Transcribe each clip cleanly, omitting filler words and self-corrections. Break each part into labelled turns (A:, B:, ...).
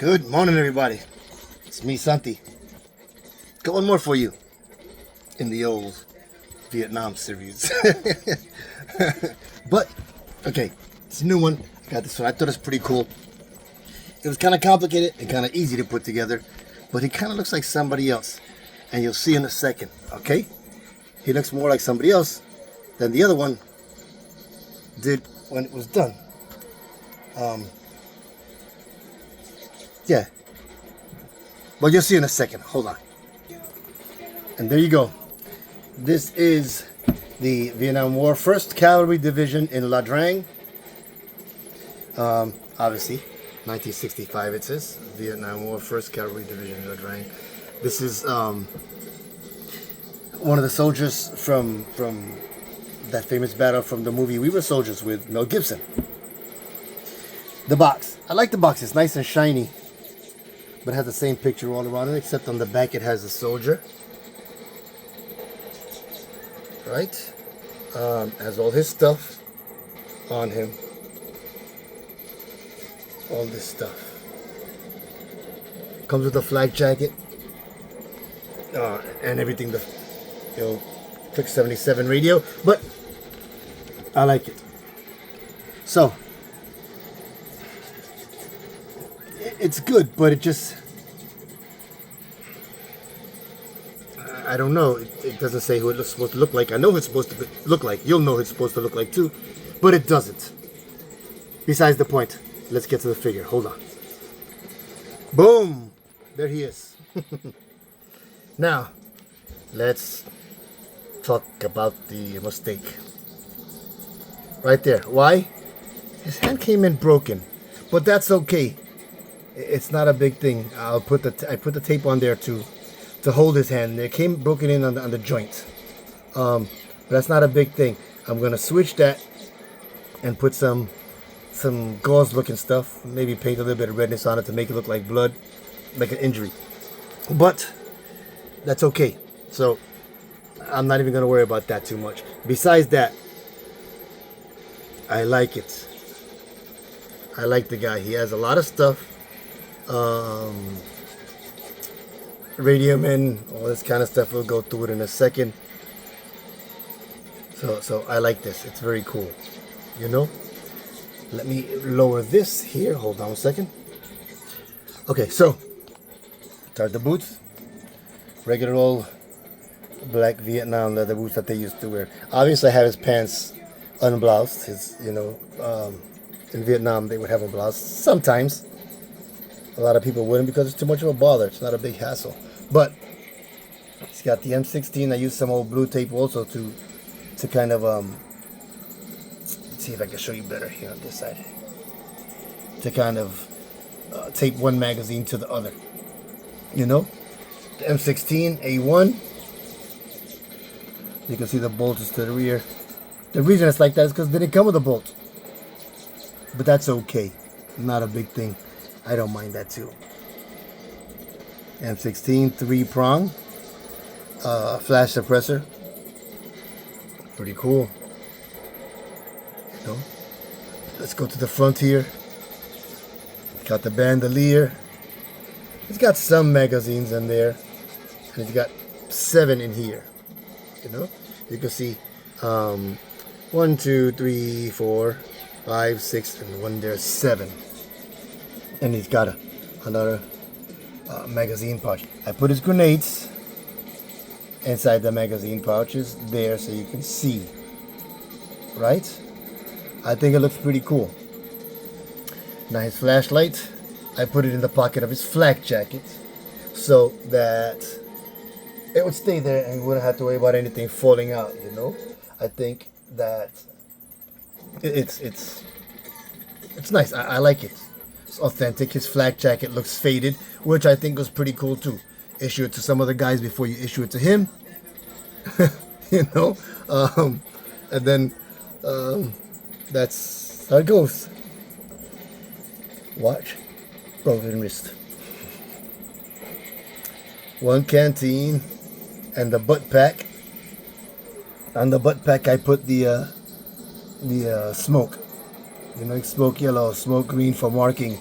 A: Good morning, everybody. It's me, Santi. Got one more for you in the old Vietnam series. But, okay, it's a new one. Got this one. I thought it was pretty cool. It was kind of complicated and kind of easy to put together, but he kind of looks like somebody else. And you'll see in a second, okay? He looks more like somebody else than the other one did when it was done. Yeah. Well, you'll see in a second. Hold on. And there you go. This is the Vietnam War 1st Cavalry Division in La Drang. Obviously, 1965 it says. Vietnam War 1st Cavalry Division in La Drang. This is one of the soldiers from that famous battle from the movie We Were Soldiers with Mel Gibson. The box. I like the box. It's nice and shiny. But it has the same picture all around it, except on the back it has a soldier. Right? Has all his stuff on him. All this stuff. Comes with a flak jacket. And everything, the Click 77 radio. But I like it. So it's good, but it just, I don't know. It doesn't say who it's supposed to look like. I know who it's supposed to look like. You'll know who it's supposed to look like too, but it doesn't. Besides the point, let's get to the figure. Hold on. Boom! There he is. Now, let's talk about the mistake. Right there. Why? His hand came in broken, but that's okay. It's not a big thing. I put the tape on there to hold his hand. It came broken in on the joint. But that's not a big thing. I'm gonna switch that and put some gauze looking stuff. Maybe paint a little bit of redness on it to make it look like blood, like an injury. But that's okay. So I'm not even gonna worry about that too much. Besides that, I like it. I like the guy. He has a lot of stuff. Radium and all this kind of stuff. We'll go through it in a second. So I like this. It's very cool. You know? Let me lower this here. Hold on a second. Okay, so start the boots. Regular old black Vietnam leather boots that they used to wear. Obviously I have his pants unbloused. His, in Vietnam they would have them bloused. Sometimes. A lot of people wouldn't because it's too much of a bother. It's not a big hassle. But he's got the M16. I used some old blue tape also to kind of let's see if I can show you better here on this side. To kind of tape one magazine to the other. You know? The M16 A1. You can see the bolts to the rear. The reason it's like that is because they didn't come with a bolt. But that's okay. Not a big thing. I don't mind that too. M16 3-prong flash suppressor. Pretty cool. Let's go to the front here. Got the bandolier. It's got some magazines in there. And it's got 7 in here. You can see 1, 2, 3, 4, 5, 6, and 1 there's 7. And he's got another magazine pouch. I put his grenades inside the magazine pouches there so you can see. Right? I think it looks pretty cool. Now his flashlight, I put it in the pocket of his flak jacket so that it would stay there and we wouldn't have to worry about anything falling out, I think that it's nice. I like it. It's authentic. His flak jacket looks faded, which I think was pretty cool too. Issue it to some other guys before you issue it to him. And then that's how it goes. Watch. Broken wrist. One canteen and the butt pack. On the butt pack I put the smoke. Smoke yellow, smoke green for marking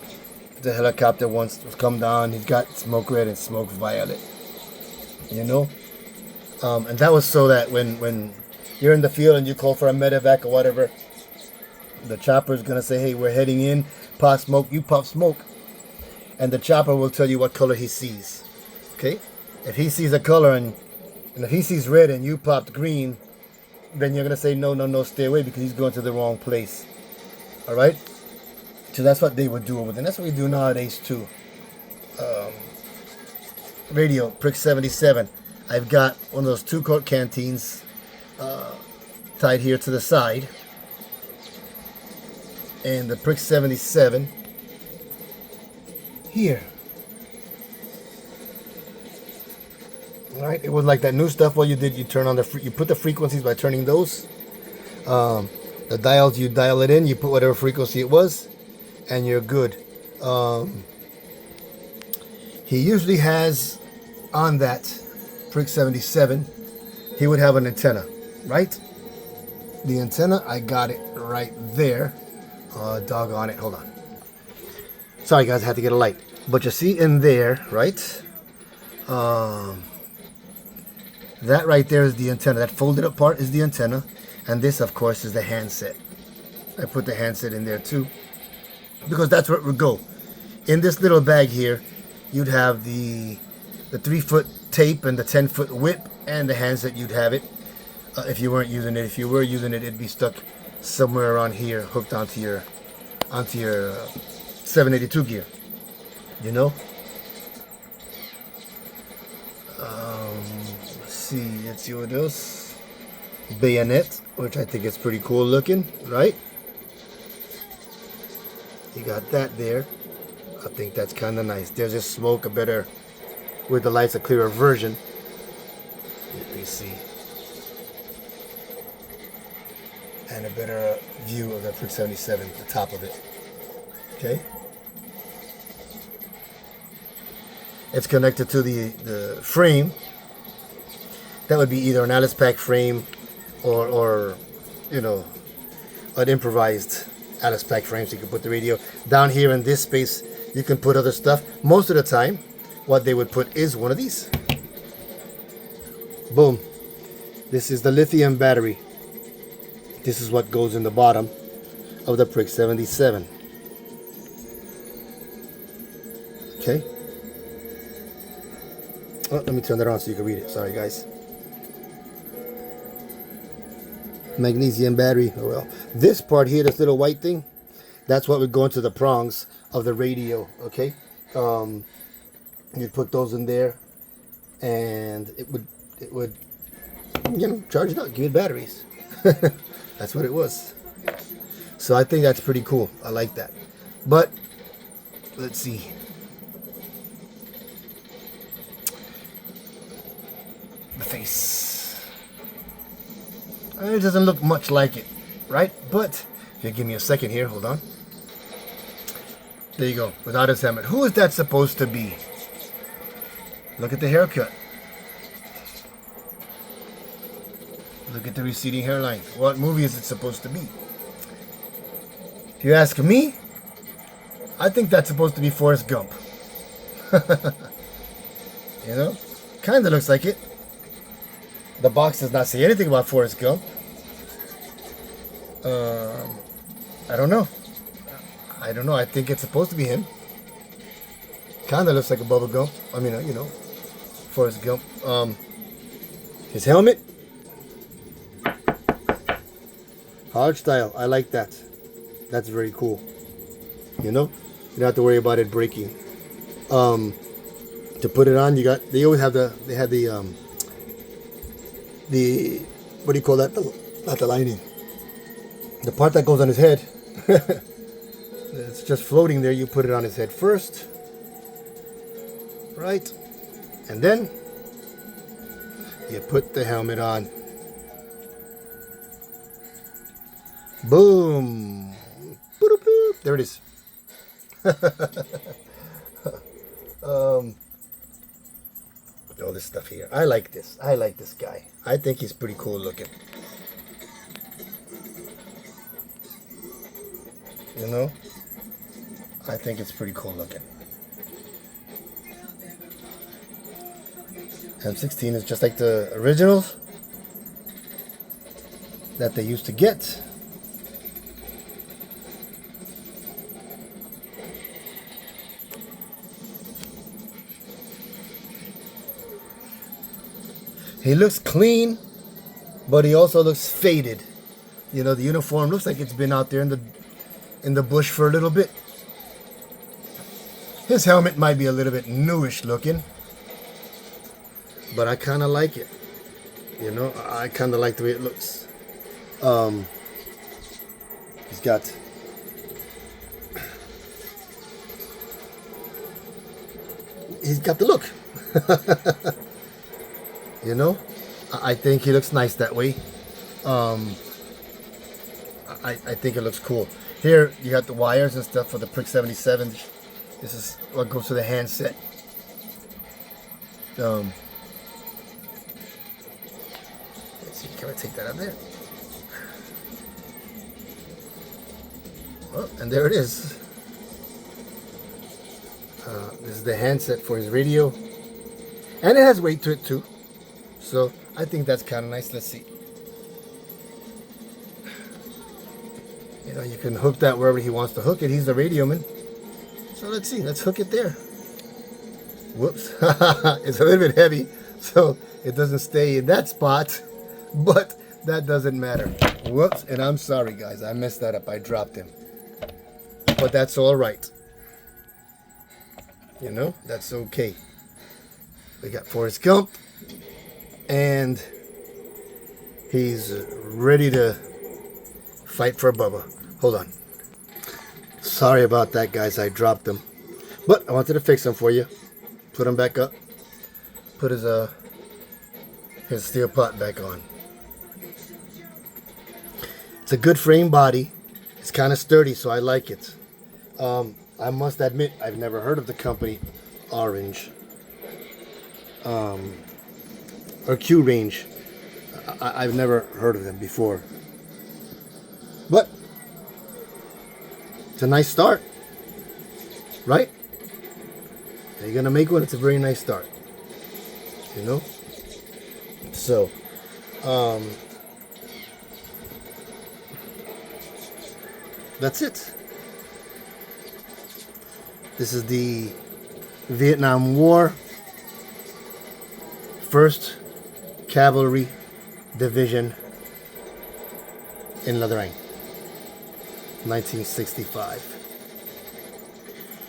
A: the helicopter wants to come down. He's got smoke red and smoke violet. You know? And that was so that when you're in the field and you call for a medevac or whatever, the chopper is going to say, hey, we're heading in, pop smoke, you pop smoke. And the chopper will tell you what color he sees. Okay? If he sees a color and if he sees red and you popped green, then you're going to say, no, stay away because he's going to the wrong place. All right? So that's what they would do over there. That's what we do nowadays too. Radio, Prick 77. I've got one of those 2-quart canteens tied here to the side. And the Prick 77 here. All right, it was like that new stuff. What you did, you turn on you put the frequencies by turning those. The dials, you dial it in, you put whatever frequency it was, and you're good. He usually has on that Prick 77, he would have an antenna, right? The antenna, I got it right there. Doggone it, hold on. Sorry guys, I had to get a light. But you see in there, right? That right there is the antenna. That folded up part is the antenna. And this, of course, is the handset. I put the handset in there too, because that's where it would go. In this little bag here, you'd have the 3-foot tape and the 10-foot whip, and the handset. You'd have it if you weren't using it. If you were using it, it'd be stuck somewhere around here, hooked onto your 782 gear. You know. Let's see what else. Bayonet, which I think is pretty cool looking, right? You got that there. I think that's kind of nice. There's just smoke, a better, with the lights, a clearer version. Let me see. And a better view of the Prick 77, the top of it. Okay. It's connected to the frame. That would be either an Alice Pack frame or you know, an improvised Alice Pack frame, so you can put the radio down here in this space. You can put other stuff. Most of the time, what they would put is one of these. Boom. This is the lithium battery. This is what goes in the bottom of the Prick 77. Okay. Oh, let me turn that on so you can read it. Sorry, guys. Magnesium battery. Oh well. This part here, this little white thing, that's what would go into the prongs of the radio. Okay. You'd put those in there, and it would you know, charge it up, give it batteries. That's what it was. So I think that's pretty cool. I like that. But let's see. The face. It doesn't look much like it, right? But if you give me a second here, hold on. There you go, without his helmet. Who is that supposed to be? Look at the haircut. Look at the receding hairline. What movie is it supposed to be? If you ask me, I think that's supposed to be Forrest Gump. You know? Kind of looks like it. The box does not say anything about Forrest Gump. I don't know. I think it's supposed to be him. Kind of looks like a Bubba Gump. I mean, you know, Forrest Gump. His helmet. Hard style. I like that. That's very cool. You know, you don't have to worry about it breaking. To put it on, they always have the what do you call that? Not the lining. The part that goes on his head. It's just floating there. You put it on his head first. Right? And then you put the helmet on. Boom. Boop. There it is. All this stuff here. I like this. I like this guy. I think he's pretty cool looking. You know? I think it's pretty cool looking. M16 is just like the originals that they used to get. He looks clean, but he also looks faded. You know, the uniform looks like it's been out there in the bush for a little bit. His helmet might be a little bit newish looking, but I kind of like it. You know, I kind of like the way it looks. He's got the look. You know, I think he looks nice that way. I think it looks cool. Here you got the wires and stuff for the Prick 77. This is what goes to the handset. Let's see, can I take that out there? Oh, and there it is. This is the handset for his radio, and it has weight to it too. So I think that's kind of nice. Let's see. You know, you can hook that wherever he wants to hook it. He's the radio man. So let's see. Let's hook it there. Whoops. It's a little bit heavy, so it doesn't stay in that spot. But that doesn't matter. Whoops. And I'm sorry, guys. I messed that up. I dropped him. But that's all right. You know, that's okay. We got Forrest Gump. And he's ready to fight for Bubba. Hold on. Sorry about that, guys. I dropped them. But I wanted to fix them for you. Put them back up. Put his steel pot back on. It's a good frame body. It's kind of sturdy, so I like it. I must admit, I've never heard of the company Qrange. Or Qrange. I've never heard of them before. But it's a nice start. Right? If you're gonna make one, it's a very nice start. You know? So that's it. This is the Vietnam War 1st Cavalry Division in Drang, 1965.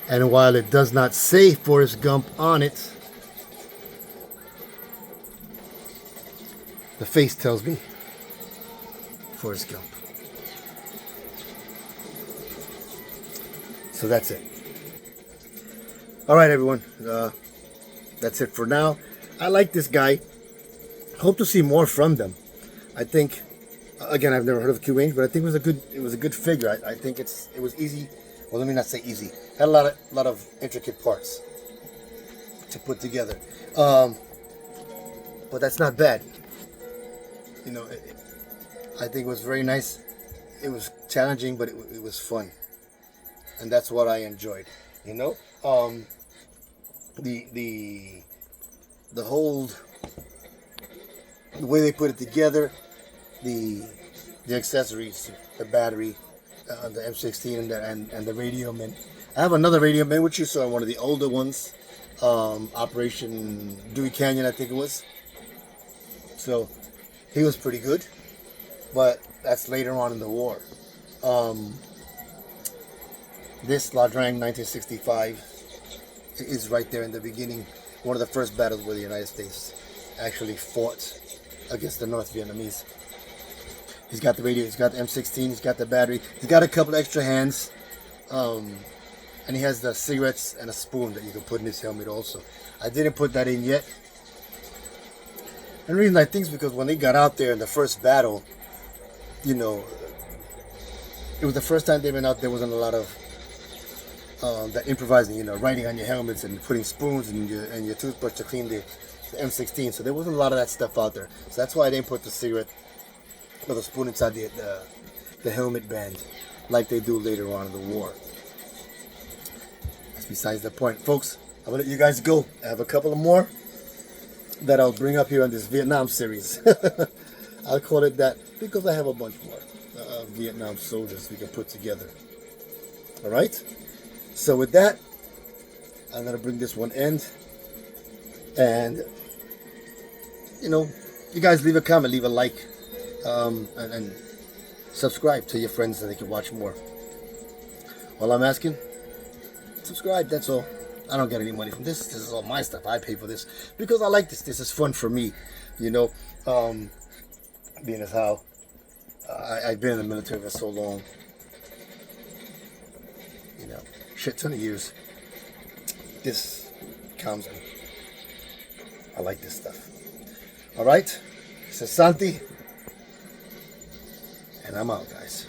A: And while it does not say Forrest Gump on it, the face tells me Forrest Gump. So that's it. All right, everyone. That's it for now. I like this guy. Hope to see more from them. I think, again, I've never heard of Qrange, but I think it was a good figure. I think it was easy. Well, let me not say easy. Had a lot of intricate parts to put together. But that's not bad. You know, I think it was very nice. It was challenging, but it was fun, and that's what I enjoyed. You know, the whole, the way they put it together, the accessories, the battery, the M16 and the radio man. I have another radio man which you saw, one of the older ones, Operation Dewey Canyon, I think it was. So he was pretty good, but that's later on in the war. This La Drang 1965 is right there in the beginning, one of the first battles where the United States actually fought against the North Vietnamese. He's got the radio, he's got the M16, he's got the battery, he's got a couple extra hands, and he has the cigarettes and a spoon that you can put in his helmet also. I didn't put that in yet. And the reason I think is because when they got out there in the first battle, you know, it was the first time they went out there. Wasn't a lot of that improvising, you know, writing on your helmets and putting spoons and your toothbrush to clean the M16. So there wasn't a lot of that stuff out there. So that's why I didn't put the cigarette or the spoon inside the helmet band like they do later on in the war. besides the point. Folks, I'm gonna let you guys go. I have a couple of more that I'll bring up here on this Vietnam series. I'll call it that because I have a bunch more Vietnam soldiers we can put together. All right. So with that, I'm gonna bring this one end, and you know, you guys leave a comment, leave a like, and subscribe to your friends so they can watch more. All I'm asking, subscribe. That's all. I don't get any money from this. This is all my stuff. I pay for this because I like this. This is fun for me, you know. Being as how I've been in the military for so long, you know, shit ton of years. This counts me. I like this stuff. All right, this is Santi, and I'm out, guys.